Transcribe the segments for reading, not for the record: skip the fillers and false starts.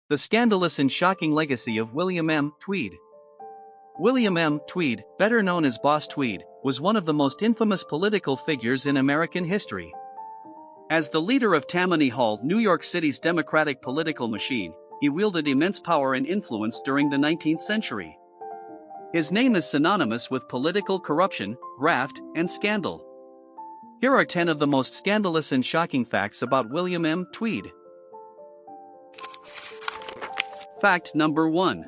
The scandalous and shocking legacy of William M. Tweed. William M. Tweed, better known as Boss Tweed, was one of the most infamous political figures in American history. As the leader of Tammany Hall, New York City's democratic political machine, he wielded immense power and influence during the 19th century. His name is synonymous with political corruption, graft, and scandal. Here are 10 of the most scandalous and shocking facts about William M. Tweed. Fact number 1.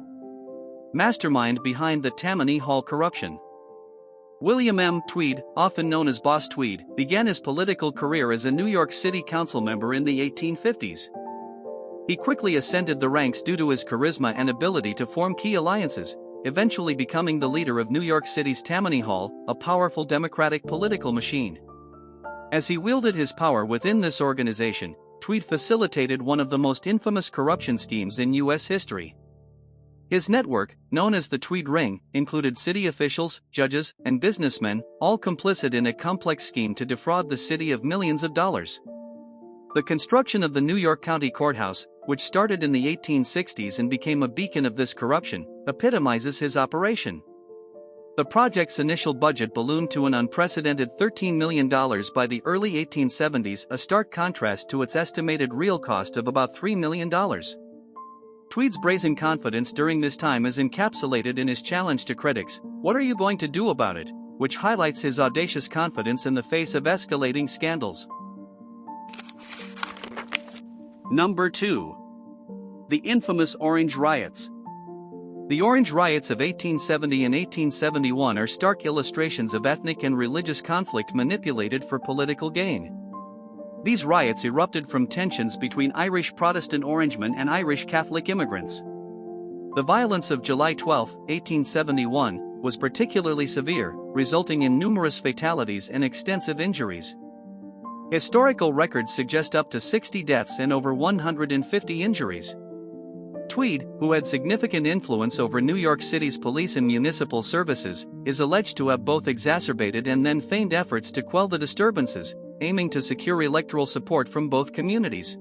Mastermind behind the Tammany Hall corruption. William M. Tweed, often known as Boss Tweed, began his political career as a New York City council member in the 1850s. He quickly ascended the ranks due to his charisma and ability to form key alliances, eventually becoming the leader of New York City's Tammany Hall, a powerful democratic political machine. As he wielded his power within this organization, Tweed facilitated one of the most infamous corruption schemes in U.S. history. His network, known as the Tweed Ring, included city officials, judges, and businessmen, all complicit in a complex scheme to defraud the city of millions of dollars. The construction of the New York County Courthouse, which started in the 1860s and became a beacon of this corruption, epitomizes his operation. The project's initial budget ballooned to an unprecedented $13 million by the early 1870s, a stark contrast to its estimated real cost of about $3 million. Tweed's brazen confidence during this time is encapsulated in his challenge to critics, "What are you going to do about it?" which highlights his audacious confidence in the face of escalating scandals. Number 2. The infamous Orange Riots. The Orange Riots of 1870 and 1871 are stark illustrations of ethnic and religious conflict manipulated for political gain. These riots erupted from tensions between Irish Protestant Orangemen and Irish Catholic immigrants. The violence of July 12, 1871, was particularly severe, resulting in numerous fatalities and extensive injuries. Historical records suggest up to 60 deaths and over 150 injuries. Tweed, who had significant influence over New York City's police and municipal services, is alleged to have both exacerbated and then feigned efforts to quell the disturbances, aiming to secure electoral support from both communities.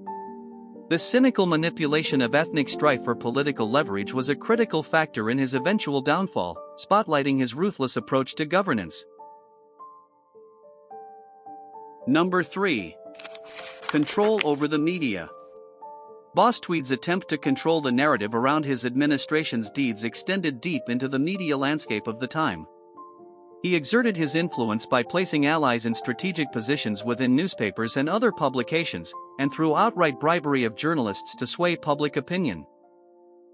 This cynical manipulation of ethnic strife for political leverage was a critical factor in his eventual downfall, spotlighting his ruthless approach to governance. Number 3. Control over the media. Boss Tweed's attempt to control the narrative around his administration's deeds extended deep into the media landscape of the time. He exerted his influence by placing allies in strategic positions within newspapers and other publications, and through outright bribery of journalists to sway public opinion.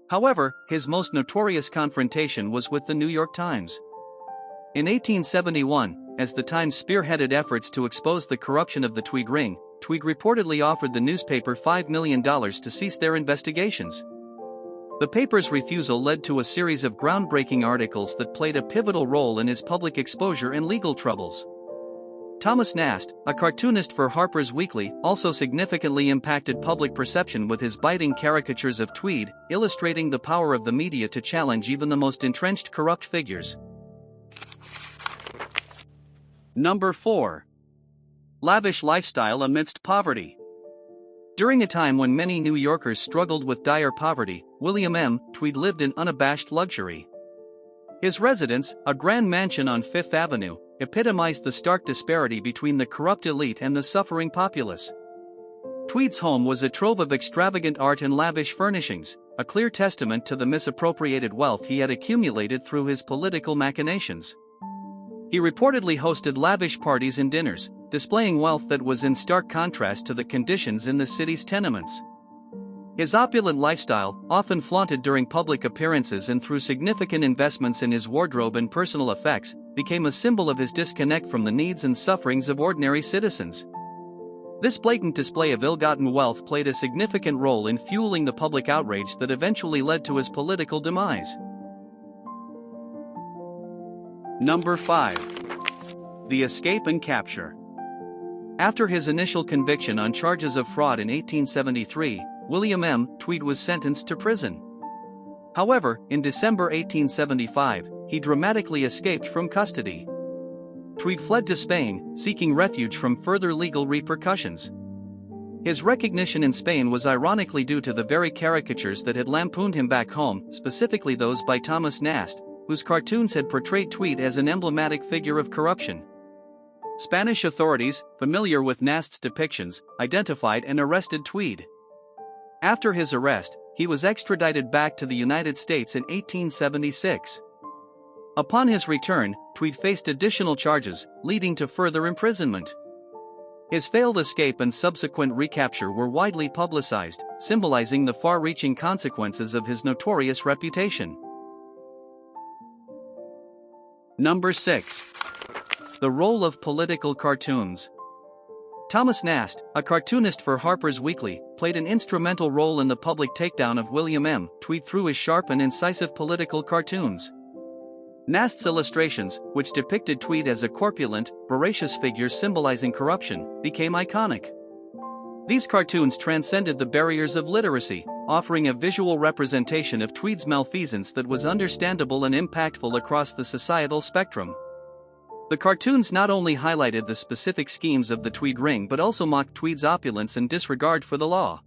However, his most notorious confrontation was with the New York Times. In 1871, as the Times spearheaded efforts to expose the corruption of the Tweed Ring, Tweed reportedly offered the newspaper $5 million to cease their investigations. The paper's refusal led to a series of groundbreaking articles that played a pivotal role in his public exposure and legal troubles. Thomas Nast, a cartoonist for Harper's Weekly, also significantly impacted public perception with his biting caricatures of Tweed, illustrating the power of the media to challenge even the most entrenched corrupt figures. Number 4. Lavish lifestyle amidst poverty. During a time when many New Yorkers struggled with dire poverty, William M. Tweed lived in unabashed luxury. His residence, a grand mansion on Fifth Avenue, epitomized the stark disparity between the corrupt elite and the suffering populace. Tweed's home was a trove of extravagant art and lavish furnishings, a clear testament to the misappropriated wealth he had accumulated through his political machinations. He reportedly hosted lavish parties and dinners, displaying wealth that was in stark contrast to the conditions in the city's tenements. His opulent lifestyle, often flaunted during public appearances and through significant investments in his wardrobe and personal effects, became a symbol of his disconnect from the needs and sufferings of ordinary citizens. This blatant display of ill-gotten wealth played a significant role in fueling the public outrage that eventually led to his political demise. Number 5. The escape and capture. After his initial conviction on charges of fraud in 1873, William M. Tweed was sentenced to prison. However, in December 1875, he dramatically escaped from custody. Tweed fled to Spain, seeking refuge from further legal repercussions. His recognition in Spain was ironically due to the very caricatures that had lampooned him back home, specifically those by Thomas Nast, whose cartoons had portrayed Tweed as an emblematic figure of corruption. Spanish authorities, familiar with Nast's depictions, identified and arrested Tweed. After his arrest, he was extradited back to the United States in 1876. Upon his return, Tweed faced additional charges, leading to further imprisonment. His failed escape and subsequent recapture were widely publicized, symbolizing the far-reaching consequences of his notorious reputation. Number 6. The role of political cartoons. Thomas Nast, a cartoonist for Harper's Weekly, played an instrumental role in the public takedown of William M. Tweed through his sharp and incisive political cartoons. Nast's illustrations, which depicted Tweed as a corpulent, voracious figure symbolizing corruption, became iconic. These cartoons transcended the barriers of literacy, offering a visual representation of Tweed's malfeasance that was understandable and impactful across the societal spectrum. The cartoons not only highlighted the specific schemes of the Tweed Ring but also mocked Tweed's opulence and disregard for the law.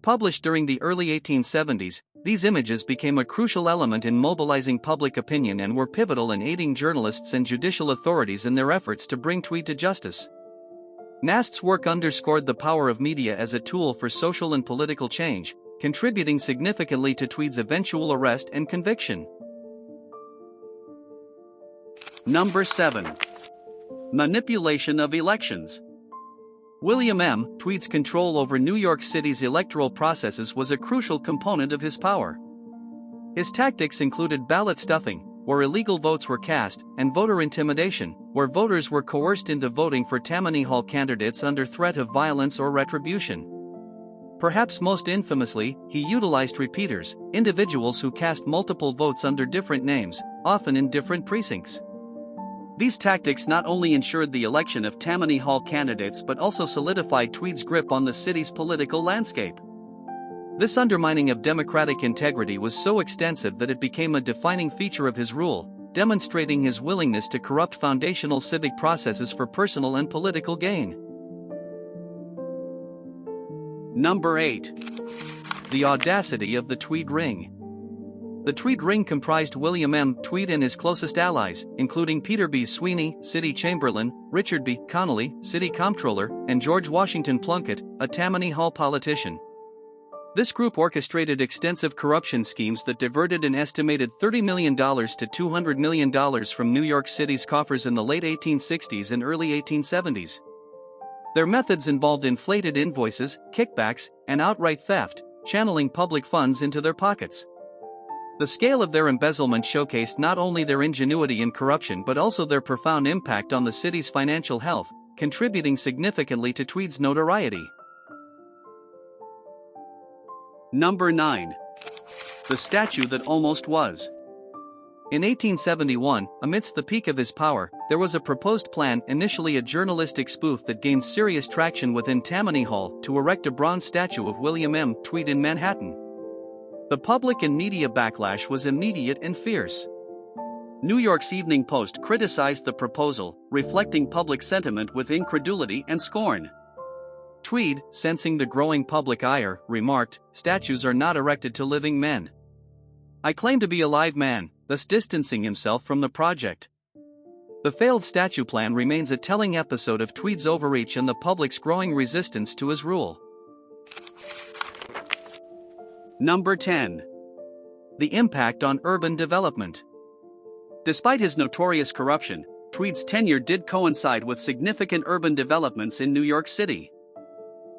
Published during the early 1870s, these images became a crucial element in mobilizing public opinion and were pivotal in aiding journalists and judicial authorities in their efforts to bring Tweed to justice. Nast's work underscored the power of media as a tool for social and political change, contributing significantly to Tweed's eventual arrest and conviction. Number 7. Manipulation of elections. William M. Tweed's control over New York City's electoral processes was a crucial component of his power. His tactics included ballot stuffing, where illegal votes were cast, and voter intimidation, where voters were coerced into voting for Tammany Hall candidates under threat of violence or retribution. Perhaps most infamously, he utilized repeaters, individuals who cast multiple votes under different names, often in different precincts. These tactics not only ensured the election of Tammany Hall candidates but also solidified Tweed's grip on the city's political landscape. This undermining of democratic integrity was so extensive that it became a defining feature of his rule, demonstrating his willingness to corrupt foundational civic processes for personal and political gain. Number 8. The audacity of the Tweed Ring. The Tweed Ring comprised William M. Tweed and his closest allies, including Peter B. Sweeney, City Chamberlain, Richard B. Connolly, City Comptroller, and George Washington Plunkett, a Tammany Hall politician. This group orchestrated extensive corruption schemes that diverted an estimated $30 million to $200 million from New York City's coffers in the late 1860s and early 1870s. Their methods involved inflated invoices, kickbacks, and outright theft, channeling public funds into their pockets. The scale of their embezzlement showcased not only their ingenuity in corruption but also their profound impact on the city's financial health, contributing significantly to Tweed's notoriety. Number 9. The statue that almost was. In 1871, amidst the peak of his power, there was a proposed plan, initially a journalistic spoof that gained serious traction within Tammany Hall, to erect a bronze statue of William M. Tweed in Manhattan. The public and media backlash was immediate and fierce. New York's Evening Post criticized the proposal, reflecting public sentiment with incredulity and scorn. Tweed, sensing the growing public ire, remarked, "Statues are not erected to living men. I claim to be a live man," thus distancing himself from the project. The failed statue plan remains a telling episode of Tweed's overreach and the public's growing resistance to his rule. Number 10. The impact on urban development. Despite his notorious corruption, Tweed's tenure did coincide with significant urban developments in New York City.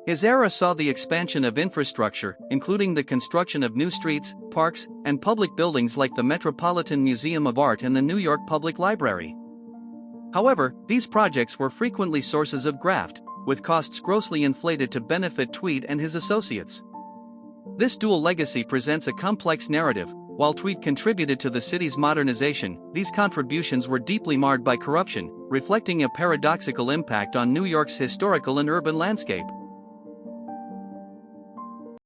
His era saw the expansion of infrastructure, including the construction of new streets, parks, and public buildings like the Metropolitan Museum of Art and the New York Public Library. However, these projects were frequently sources of graft, with costs grossly inflated to benefit Tweed and his associates. This dual legacy presents a complex narrative. While Tweed contributed to the city's modernization, these contributions were deeply marred by corruption, reflecting a paradoxical impact on New York's historical and urban landscape.